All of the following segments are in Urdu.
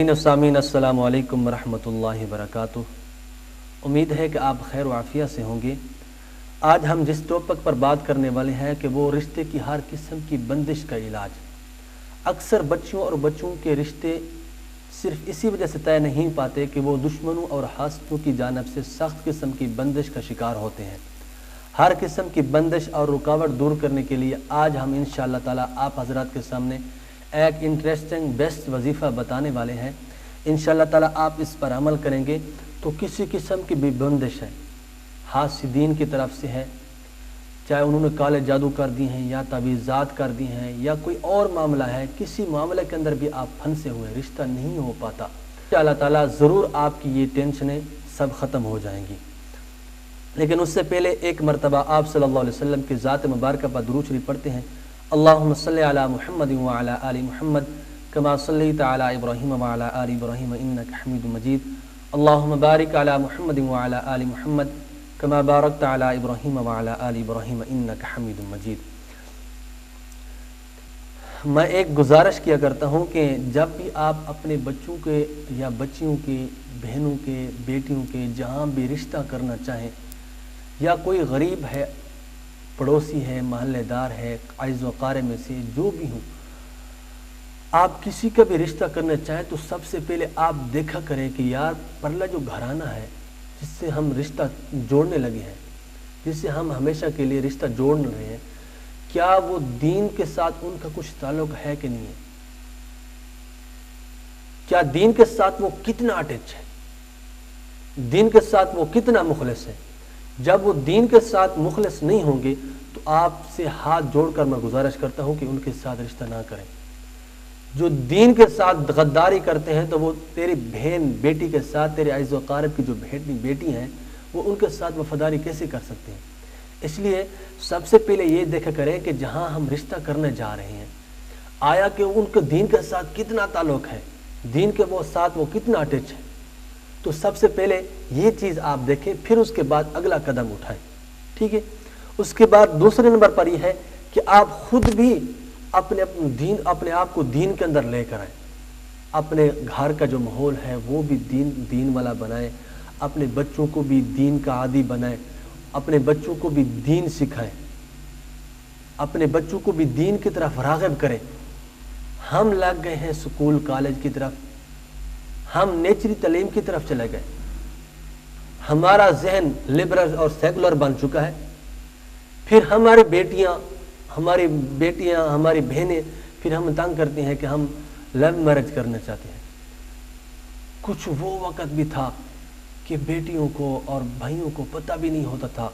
سامعین السلام علیکم ورحمۃ اللہ وبرکاتہ۔ امید ہے کہ آپ خیر و عافیت سے ہوں گے۔ آج ہم جس ٹاپک پر بات کرنے والے ہیں کہ وہ رشتے کی ہر قسم کی بندش کا علاج۔ اکثر بچیوں اور بچوں کے رشتے صرف اسی وجہ سے طے نہیں پاتے کہ وہ دشمنوں اور حاسدوں کی جانب سے سخت قسم کی بندش کا شکار ہوتے ہیں۔ ہر قسم کی بندش اور رکاوٹ دور کرنے کے لیے آج ہم انشاءاللہ تعالی آپ حضرات کے سامنے ایک انٹرسٹنگ بیسٹ وظیفہ بتانے والے ہیں۔ انشاءاللہ تعالی آپ اس پر عمل کریں گے تو کسی قسم کی بھی بندش ہے، حاسدین کی طرف سے ہے، چاہے انہوں نے کالے جادو کر دی ہیں یا تعویذات کر دی ہیں یا کوئی اور معاملہ ہے، کسی معاملے کے اندر بھی آپ پھنسے ہوئے، رشتہ نہیں ہو پاتا، انشاءاللہ تعالی ضرور آپ کی یہ ٹینشنیں سب ختم ہو جائیں گی۔ لیکن اس سے پہلے ایک مرتبہ آپ صلی اللہ علیہ وسلم کی ذات مبارکہ پر درود شریف پڑھتے ہیں۔ اللہم صلی علی محمد وعلی آل محمد کما صلیت علی ابراہیم وعلی آل ابراہیم انک حمید مجید۔ اللہم بارک علی محمد وعلی آل محمد کما بارکت علی ابراہیم وعلی آل ابراہیم انک حمید مجید۔ میں ایک گزارش کیا کرتا ہوں کہ جب بھی آپ اپنے بچوں کے یا بچیوں کے، بہنوں کے، بیٹیوں کے جہاں بھی رشتہ کرنا چاہیں، یا کوئی غریب ہے، پڑوسی ہے، محلے دار ہے، عزیز و قارب میں سے جو بھی ہوں، آپ کسی کا بھی رشتہ کرنا چاہیں تو سب سے پہلے آپ دیکھا کریں کہ یار پرلا جو گھرانہ ہے جس سے ہم رشتہ جوڑنے لگے ہیں، جس سے ہم ہمیشہ کے لیے رشتہ جوڑ رہے ہیں، کیا وہ دین کے ساتھ ان کا کچھ تعلق ہے کہ نہیں ہے؟ کیا دین کے ساتھ وہ کتنا اٹیچ ہے؟ دین کے ساتھ وہ کتنا مخلص ہے؟ جب وہ دین کے ساتھ مخلص نہیں ہوں گے تو آپ سے ہاتھ جوڑ کر میں گزارش کرتا ہوں کہ ان کے ساتھ رشتہ نہ کریں۔ جو دین کے ساتھ غداری کرتے ہیں تو وہ تیری بہن بیٹی کے ساتھ، تیرے عزیز و قارب کی جو بیٹی ہیں، وہ ان کے ساتھ وفاداری کیسے کر سکتے ہیں؟ اس لیے سب سے پہلے یہ دیکھا کریں کہ جہاں ہم رشتہ کرنے جا رہے ہیں، آیا کہ ان کے دین کے ساتھ کتنا تعلق ہے، دین کے ساتھ وہ کتنا اٹیچ ہے۔ تو سب سے پہلے یہ چیز آپ دیکھیں، پھر اس کے بعد اگلا قدم اٹھائیں، ٹھیک ہے؟ اس کے بعد دوسرے نمبر پر یہ ہے کہ آپ خود بھی اپنے آپ کو دین کے اندر لے کر آئیں، اپنے گھر کا جو ماحول ہے وہ بھی دین والا بنائیں، اپنے بچوں کو بھی دین کا عادی بنائیں، اپنے بچوں کو بھی دین سکھائیں، اپنے بچوں کو بھی دین کی طرف راغب کریں۔ ہم لگ گئے ہیں سکول کالج کی طرف، ہم نیچری تعلیم کی طرف چلے گئے، ہمارا ذہن لبرل اور سیکولر بن چکا ہے، پھر ہماری بیٹیاں، ہماری بہنیں پھر ہم تنگ کرتے ہیں کہ ہم لو میرج کرنا چاہتے ہیں۔ کچھ وہ وقت بھی تھا کہ بیٹیوں کو اور بھائیوں کو پتہ بھی نہیں ہوتا تھا،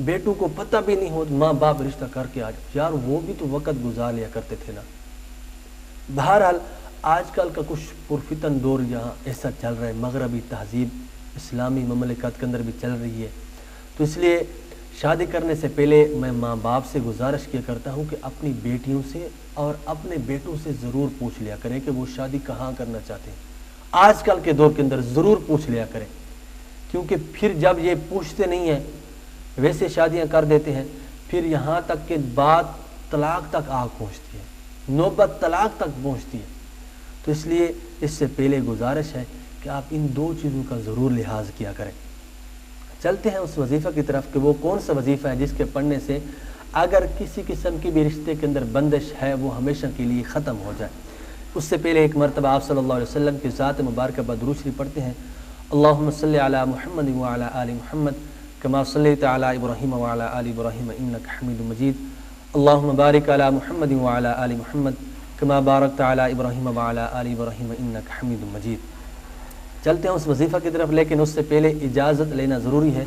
بیٹوں کو پتہ بھی نہیں ہوتا، ماں باپ رشتہ کر کے یار وہ بھی تو وقت گزار لیا کرتے تھے نا۔ بہرحال آج کل کا کچھ پرفتن دور یہاں ایسا چل رہا ہے، مغربی تہذیب اسلامی مملکت کے اندر بھی چل رہی ہے، تو اس لیے شادی کرنے سے پہلے میں ماں باپ سے گزارش کیا کرتا ہوں کہ اپنی بیٹیوں سے اور اپنے بیٹوں سے ضرور پوچھ لیا کریں کہ وہ شادی کہاں کرنا چاہتے ہیں۔ آج کل کے دور کے اندر ضرور پوچھ لیا کریں، کیونکہ پھر جب یہ پوچھتے نہیں ہیں، ویسے شادیاں کر دیتے ہیں، پھر یہاں تک کہ بات طلاق تک آگ پہنچتی ہے، نوبت طلاق تک پہنچتی ہے۔ تو اس لیے اس سے پہلے گزارش ہے کہ آپ ان دو چیزوں کا ضرور لحاظ کیا کریں۔ چلتے ہیں اس وظیفہ کی طرف کہ وہ کون سا وظیفہ ہے جس کے پڑھنے سے اگر کسی قسم کی بھی رشتے کے اندر بندش ہے وہ ہمیشہ کے لیے ختم ہو جائے۔ اس سے پہلے ایک مرتبہ آپ صلی اللہ علیہ وسلم کی ذات مبارکہ پر درود شریف پڑھتے ہیں۔ اللہم صلی علی محمد وعلی آل محمد کما صلیت علی ابراہیم وعلی آل ابراہیم انک حمید مجید۔ اللہم بارک علی محمد وعلی آل محمد کما بارکت علی ابراہیم وعلی آل ابراہیم انک حمید مجید۔ چلتے ہیں اس وظیفہ کی طرف، لیکن اس سے پہلے اجازت لینا ضروری ہے۔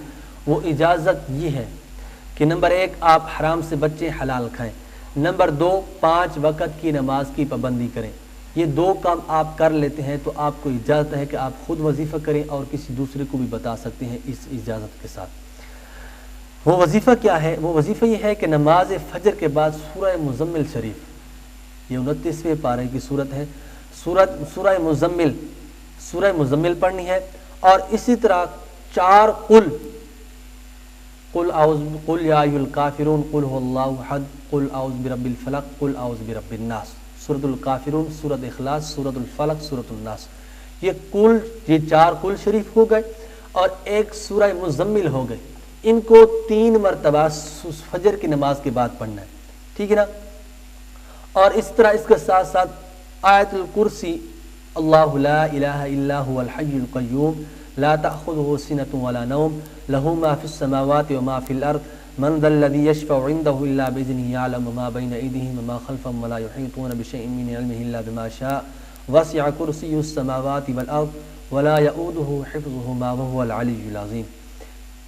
وہ اجازت یہ ہے کہ نمبر 1 آپ حرام سے بچیں، حلال کھائیں، نمبر 2 5 وقت کی نماز کی پابندی کریں۔ یہ 2 کام آپ کر لیتے ہیں تو آپ کو اجازت ہے کہ آپ خود وظیفہ کریں اور کسی دوسرے کو بھی بتا سکتے ہیں اس اجازت کے ساتھ۔ وہ وظیفہ کیا ہے؟ وہ وظیفہ یہ ہے کہ نماز فجر کے بعد سورہ مزمل شریف، یہ 29ویں پارے کی صورت ہے، سورہ مزمل پڑھنی ہے، اور اسی طرح 4 قل یا ایھا الکافرون، قل هو اللہ احد، قل اعوذ برب الفلق، قل اعوذ برب الناس، سورۃ الکافرون، سورۃ اخلاص، سورۃ الفلق، سورۃ الناس، یہ 4 کل شریف ہو گئے، اور ایک سورہ مزمل ہو گئے۔ ان کو 3 مرتبہ فجر کی نماز کے بعد پڑھنا ہے، ٹھیک ہے نا۔ اور اس طرح اس کے ساتھ ساتھ آیت الکرسی، اللہ لا الہ الا هو الحی القیوم لا تأخذه سنة ولا نوم له ما في السماوات وما في الأرض من ذا الذي يشفع عنده إلا بإذنه يعلم ما بين أيديهم وما خلفهم ولا يحيطون بشيء من علمه إلا بما شاء وسع كرسيه السماوات والأرض ولا يؤوده حفظهما وهو العلي العظيم۔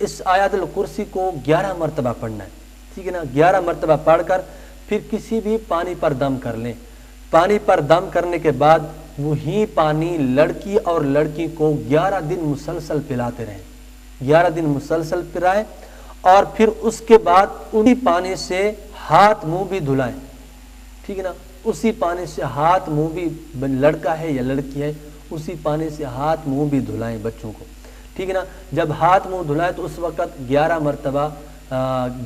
اس آیات الکرسی کو 11 مرتبہ پڑھنا ہے، ٹھیک ہے نا۔ 11 مرتبہ پڑھ کر پھر کسی بھی پانی پر دم کر لیں۔ پانی پر دم کرنے کے بعد وہی پانی لڑکی اور لڑکی کو 11 دن مسلسل پلاتے رہیں، 11 دن مسلسل پلائیں، اور پھر اس کے بعد انہی پانی سے ہاتھ منہ بھی دھلائیں، ٹھیک ہے نا۔ اسی پانی سے ہاتھ منہ بھی، لڑکا ہے یا لڑکی ہے، اسی پانی سے ہاتھ منہ بھی دھلائیں بچوں کو، ٹھیک ہے نا۔ جب ہاتھ منہ دھلائیں تو اس وقت 11 مرتبہ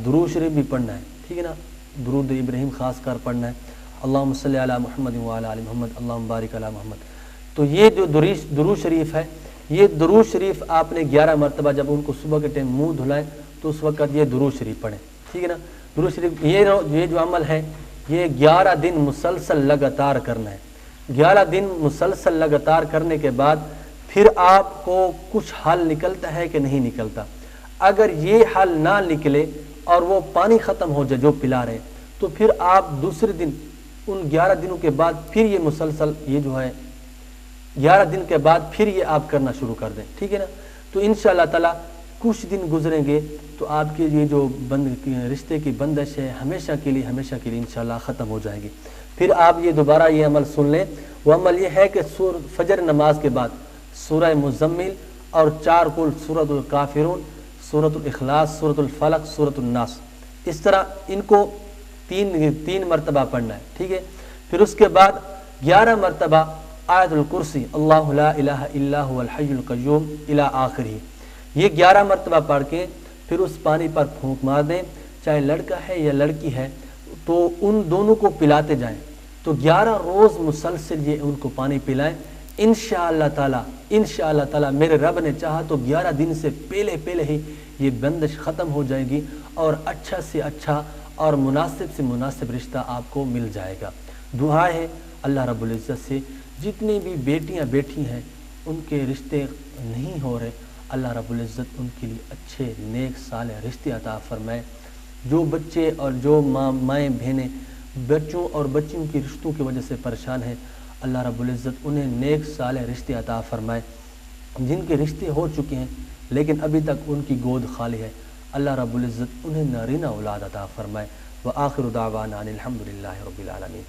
درود شریف بھی پڑھنا ہے، ٹھیک ہے نا۔ درود ابراہیم خاص کر پڑھنا ہے، اللہم صلی علی محمد وعلی آل محمد اللہم بارک علی محمد۔ تو یہ جو درود شریف ہے، یہ درود شریف آپ نے 11 مرتبہ جب ان کو صبح کے ٹائم منہ دھلائیں تو اس وقت یہ درود شریف پڑھیں، ٹھیک ہے نا۔ درود شریف یہ جو عمل ہے یہ 11 دن مسلسل لگاتار کرنا ہے۔ 11 دن مسلسل لگاتار کرنے کے بعد پھر آپ کو کچھ حل نکلتا ہے کہ نہیں نکلتا۔ اگر یہ حل نہ نکلے اور وہ پانی ختم ہو جائے جو پلا رہے ہیں، تو پھر آپ دوسرے دن ان 11 دنوں کے بعد پھر یہ مسلسل یہ جو ہے 11 دن کے بعد پھر یہ آپ کرنا شروع کر دیں، ٹھیک ہے نا۔ تو انشاءاللہ تعالی کچھ دن گزریں گے تو آپ کے یہ جو رشتے کی بندش ہے ہمیشہ کے لیے انشاءاللہ ختم ہو جائے گی۔ پھر آپ یہ دوبارہ یہ عمل سن لیں۔ وہ عمل یہ ہے کہ فجر نماز کے بعد سورہ مزمل اور 4 کل سورۃ الکافرون، سورۃ الاخلاص، سورۃ الفلق، سورۃ الناس، اس طرح ان کو 3 مرتبہ پڑھنا ہے، ٹھیک ہے۔ پھر اس کے بعد 11 مرتبہ آیت الکرسی، اللہ لا الہ الا هو الحی القیوم الی آخرہ، یہ 11 مرتبہ پڑھ کے پھر اس پانی پر پھونک مار دیں، چاہے لڑکا ہے یا لڑکی ہے، تو ان دونوں کو پلاتے جائیں۔ تو 11 روز مسلسل یہ ان کو پانی پلائیں، انشاءاللہ تعالی میرے رب نے چاہا تو 11 دن سے پہلے ہی یہ بندش ختم ہو جائے گی، اور اچھا سے اچھا اور مناسب سے مناسب رشتہ آپ کو مل جائے گا۔ دعا ہے اللہ رب العزت سے جتنی بھی بیٹیاں بیٹھی ہیں ان کے رشتے نہیں ہو رہے، اللہ رب العزت ان کے لیے اچھے نیک صالح رشتے عطا فرمائے۔ جو بچے اور جو مائیں بہنیں بچوں اور بچیوں کی رشتوں کی وجہ سے پریشان ہیں، اللہ رب العزت انہیں نیک صالح رشتے عطا فرمائے۔ جن کے رشتے ہو چکے ہیں لیکن ابھی تک ان کی گود خالی ہے، اللہ رب العزت انہیں نارینہ اولاد عطا فرمائے۔ وآخر دعوانا ان الحمد للہ رب العالمین۔